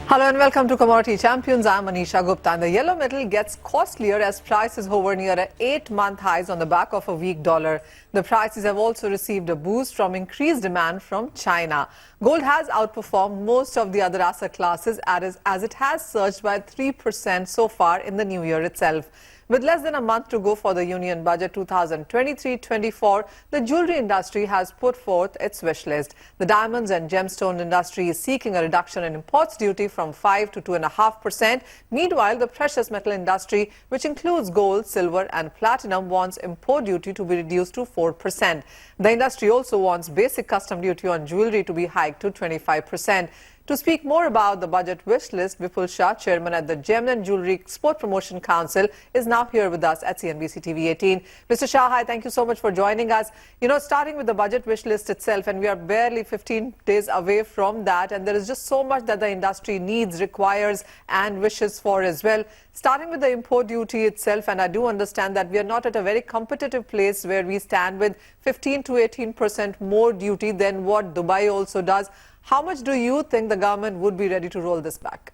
Hello and welcome to Commodity Champions. I'm Manisha Gupta. And the yellow metal gets costlier as prices hover near 8-month highs on the back of a weak dollar. The prices have also received a boost from increased demand from China. Gold has outperformed most of the other asset classes as it has surged by 3% so far in the new year itself. With less than a month to go for the Union Budget 2023-24, the jewelry industry has put forth its wish list. The diamonds and gemstone industry is seeking a reduction in imports duty from 5 to 2.5%. Meanwhile, the precious metal industry, which includes gold, silver and platinum, wants import duty to be reduced to 4%. The industry also wants basic custom duty on jewelry to be hiked to 25%. To speak more about the budget wish list, Vipul Shah, chairman at the Gem and Jewelry Export Promotion Council, is now here with us at CNBC TV 18. Mr. Shah, hi, thank you so much for joining us. Starting with the budget wish list itself, and we are barely 15 days away from that, and there is just so much that the industry needs, requires, and wishes for as well. Starting with the import duty itself, and I do understand that we are not at a very competitive place where we stand with 15 to 18% more duty than what Dubai also does. How much do you think the government would be ready to roll this back?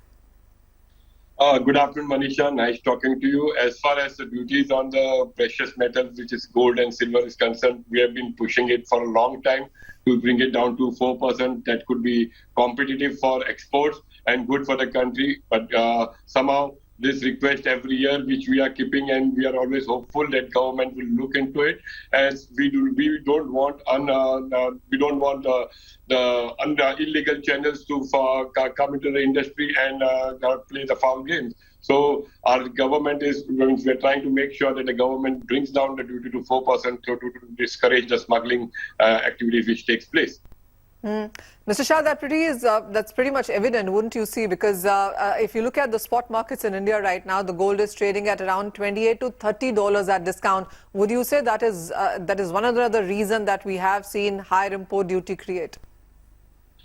Good afternoon, Manisha. Nice talking to you. As far as the duties on the precious metals, which is gold and silver, is concerned, we have been pushing it for a long time to bring it down to 4%. That could be competitive for exports and good for the country. But somehow this request every year, which we are keeping, and we are always hopeful that government will look into it, as we don't want the illegal channels to come into the industry and play the foul games. So our government we're trying to make sure that the government brings down the duty to 4% to discourage the smuggling activities which takes place. Mr. Shah, that's pretty much evident, wouldn't you see? Because if you look at the spot markets in India right now, the gold is trading at around $28 to $30 at discount. Would you say that is one other reason that we have seen higher import duty create?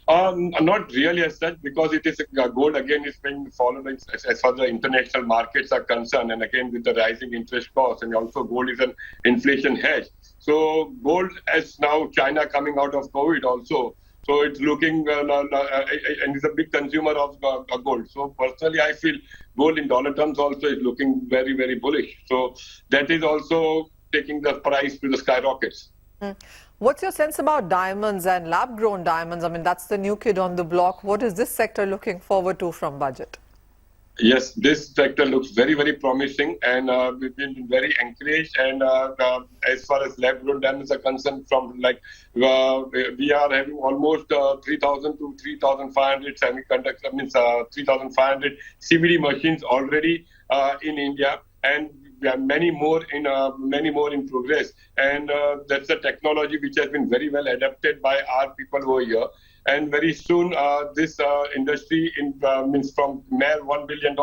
Not really as such, because it is gold again is being followed as far as the international markets are concerned, and again with the rising interest costs, and also gold is an inflation hedge. So gold, as now China coming out of COVID also, so it's looking and is a big consumer of gold. So personally, I feel gold in dollar terms also is looking very, very bullish. So that is also taking the price to the skyrockets. What's your sense about diamonds and lab-grown diamonds? I mean, that's the new kid on the block. What is this sector looking forward to from budget? Yes, this sector looks very, very promising, and we've been very encouraged. And as far as lab-grown diamonds are concerned, we are having almost 3,000 to 3,500 semiconductors, 3,500 CVD machines already in India, and we have many more in progress. And that's a technology which has been very well adapted by our people over here. And very soon, this industry from mere $1 billion,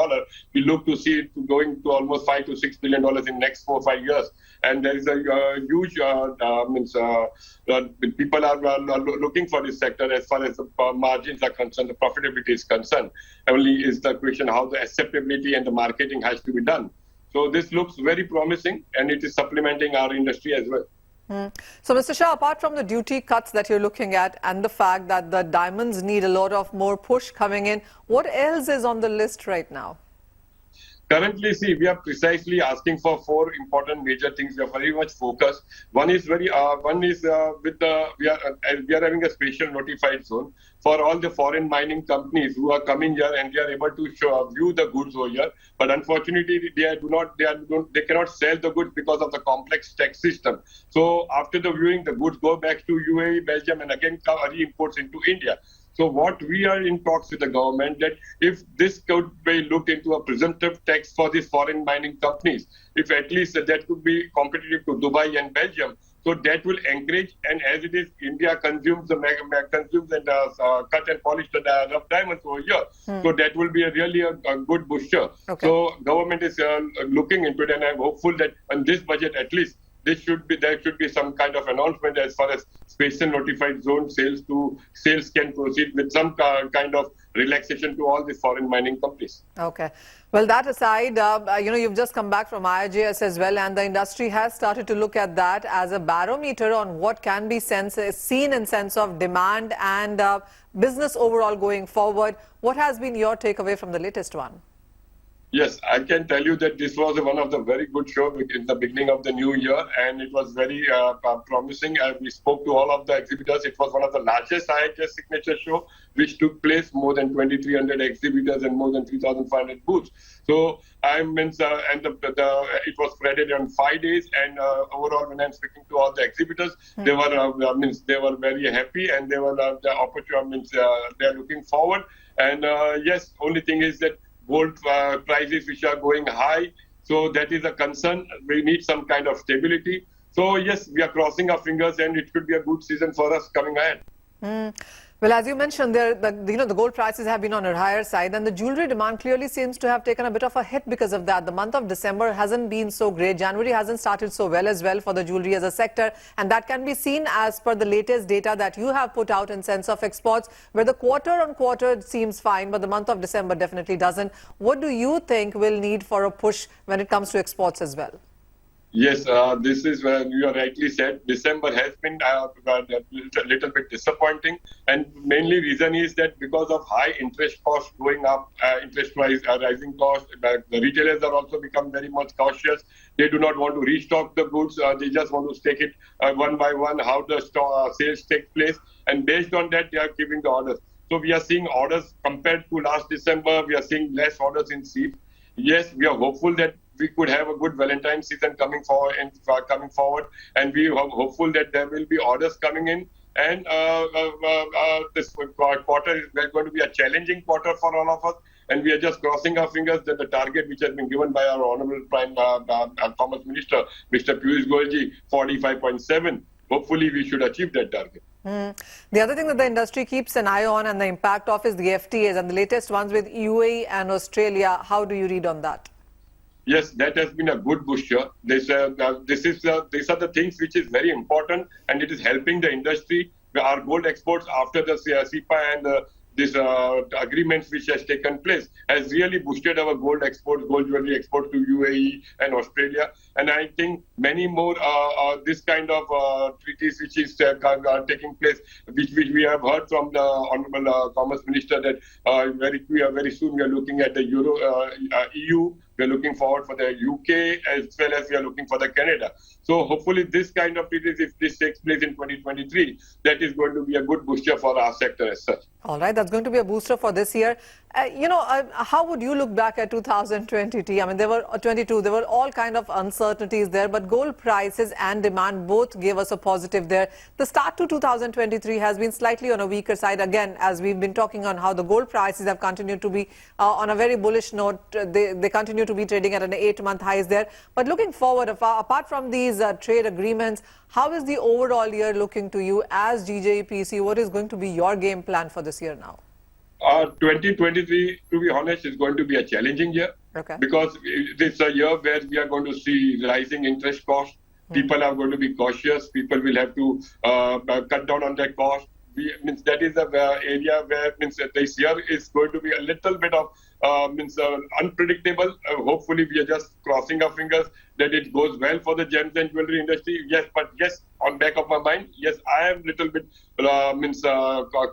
we look to see it going to almost $5 to $6 billion in next 4 or 5 years. And there is a huge people are looking for this sector as far as the margins are concerned, the profitability is concerned. Only is the question how the acceptability and the marketing has to be done. So this looks very promising, and it is supplementing our industry as well. So, Mr. Shah, apart from the duty cuts that you're looking at and the fact that the diamonds need a lot of more push coming in, what else is on the list right now? Currently, see, we are precisely asking for 4 important major things. We are very much focused. One is we are having a special notified zone for all the foreign mining companies who are coming here, and they are able to view the goods over here. But unfortunately, they cannot sell the goods because of the complex tax system. So after the viewing, the goods go back to UAE, Belgium, and again re-imports into India. So what we are in talks with the government, that if this could be looked into a presumptive tax for these foreign mining companies, if at least that could be competitive to Dubai and Belgium, so that will encourage. And as it is, India consumes and cut and polish the rough diamonds over here. So that will be really a good booster. Okay. So government is looking into it, and I'm hopeful that on this budget at least, there should be some kind of announcement as far as special notified zone sales can proceed with some kind of relaxation to all the foreign mining companies. Okay. Well, that aside, you've just come back from IIJS as well, and the industry has started to look at that as a barometer on what can be seen in sense of demand and business overall going forward. What has been your takeaway from the latest one? Yes, I can tell you that this was one of the very good shows in the beginning of the new year, and it was very promising. We spoke to all of the exhibitors. It was one of the largest IHS signature show, which took place, more than 2,300 exhibitors and more than 3,500 booths. So it was spread on 5 days, and overall, when I'm speaking to all the exhibitors, they were very happy, and they were the opportunity. They are looking forward. And yes, only thing is that gold prices which are going high, so that is a concern. We need some kind of stability. So yes, we are crossing our fingers, and it could be a good season for us coming ahead. Well, as you mentioned, the gold prices have been on a higher side, and the jewelry demand clearly seems to have taken a bit of a hit because of that. The month of December hasn't been so great. January hasn't started so well for the jewelry as a sector, and that can be seen as per the latest data that you have put out in sense of exports, where the quarter-on-quarter seems fine, but the month of December definitely doesn't. What do you think will need for a push when it comes to exports as well? Yes, this is where you are rightly said. December has been a little bit disappointing, and mainly reason is that because of high interest costs going up, rising costs, the retailers are also become very much cautious. They do not want to restock the goods. They just want to take it one by one, how the sales take place, and based on that, they are giving the orders. So we are seeing orders compared to last December. We are seeing less orders in seeds. Yes, we are hopeful that we could have a good Valentine's season coming forward, and we are hopeful that there will be orders coming in. And this quarter is going to be a challenging quarter for all of us, and we are just crossing our fingers that the target which has been given by our Honorable Prime Commerce Minister, Mr. Piyush Goyal, 45.7. Hopefully, we should achieve that target. The other thing that the industry keeps an eye on and the impact of is the FTAs, and the latest ones with UAE and Australia. How do you read on that? Yes, that has been a good booster. These are the things which is very important, and it is helping the industry. Our gold exports after the CEPA and this agreements which has taken place has really boosted our gold exports, gold jewelry exports to UAE and Australia. And I think many more this kind of treaties which is taking place, which we have heard from the Honorable Commerce Minister that very soon we are looking at the EU. We are looking forward for the UK as well as we are looking for the Canada. So hopefully this kind of treaties, if this takes place in 2023, that is going to be a good booster for our sector as such. All right, that's going to be a booster for this year. How would you look back at 2022? I mean, there were all kind of uncertainties there, but gold prices and demand both gave us a positive there. The start to 2023 has been slightly on a weaker side. Again, as we've been talking on how the gold prices have continued to be on a very bullish note, they continue to be trading at an 8-month highs there. But looking forward, apart from these trade agreements, how is the overall year looking to you as GJEPC? What is going to be your game plan for this year now? 2023, to be honest, is going to be a challenging year. Okay. Because it's a year where we are going to see rising interest costs. People are going to be cautious. People will have to cut down on their costs. That is the area where this year is going to be a little bit of unpredictable. Hopefully, we are just crossing our fingers that it goes well for the gems and jewelry industry. Yes, but yes, on back of my mind, yes, I am a little bit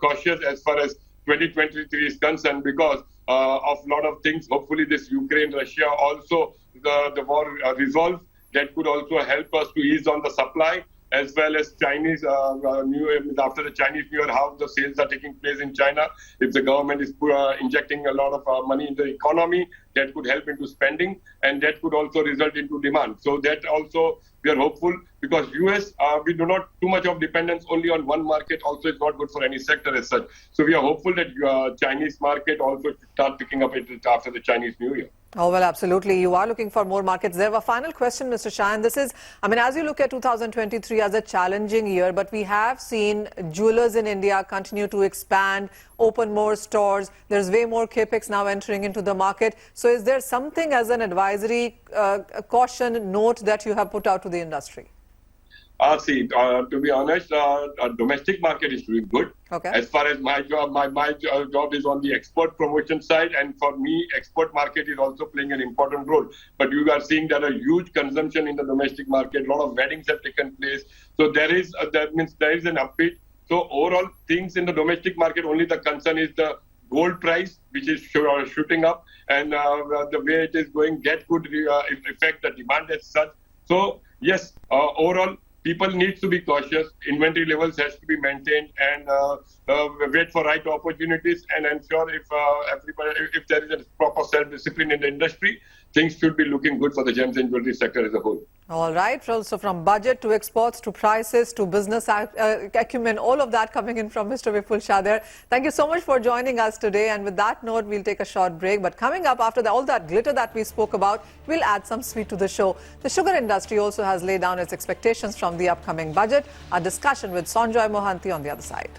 cautious as far as 2023 is concerned because of a lot of things. Hopefully, this Ukraine-Russia also the war resolves. That could also help us to ease on the supply, as well as Chinese New Year. After the Chinese New Year, how the sales are taking place in China. If the government is injecting a lot of money into the economy, that could help into spending, and that could also result into demand. So that also we are hopeful because US, we do not too much of dependence only on one market. Also, it's not good for any sector as such. So we are hopeful that Chinese market also start picking up after the Chinese New Year. Oh, well, absolutely. You are looking for more markets there. A final question, Mr. Shah, and this is, I mean, as you look at 2023 as a challenging year, but we have seen jewelers in India continue to expand, open more stores. There's way more capex now entering into the market. So is there something as an advisory caution note that you have put out to the industry? To be honest, domestic market is doing good. Okay. As far as my job, my job is on the export promotion side, and for me, export market is also playing an important role. But you are seeing that a huge consumption in the domestic market. A lot of weddings have taken place, so that means there is an upbeat. So overall, things in the domestic market, only the concern is the gold price, which is shooting up, and the way it is going, could affect the demand as such. So yes, overall, people need to be cautious. Inventory levels has to be maintained, and wait for right opportunities. And I'm sure if there is a proper self-discipline in the industry, things should be looking good for the gems and jewelry sector as a whole. All right. So from budget to exports to prices to business acumen, all of that coming in from Mr. Vipul Shah there. Thank you so much for joining us today. And with that note, we'll take a short break. But coming up after all that glitter that we spoke about, we'll add some sweet to the show. The sugar industry also has laid down its expectations from the upcoming budget. A discussion with Sanjoy Mohanty on the other side.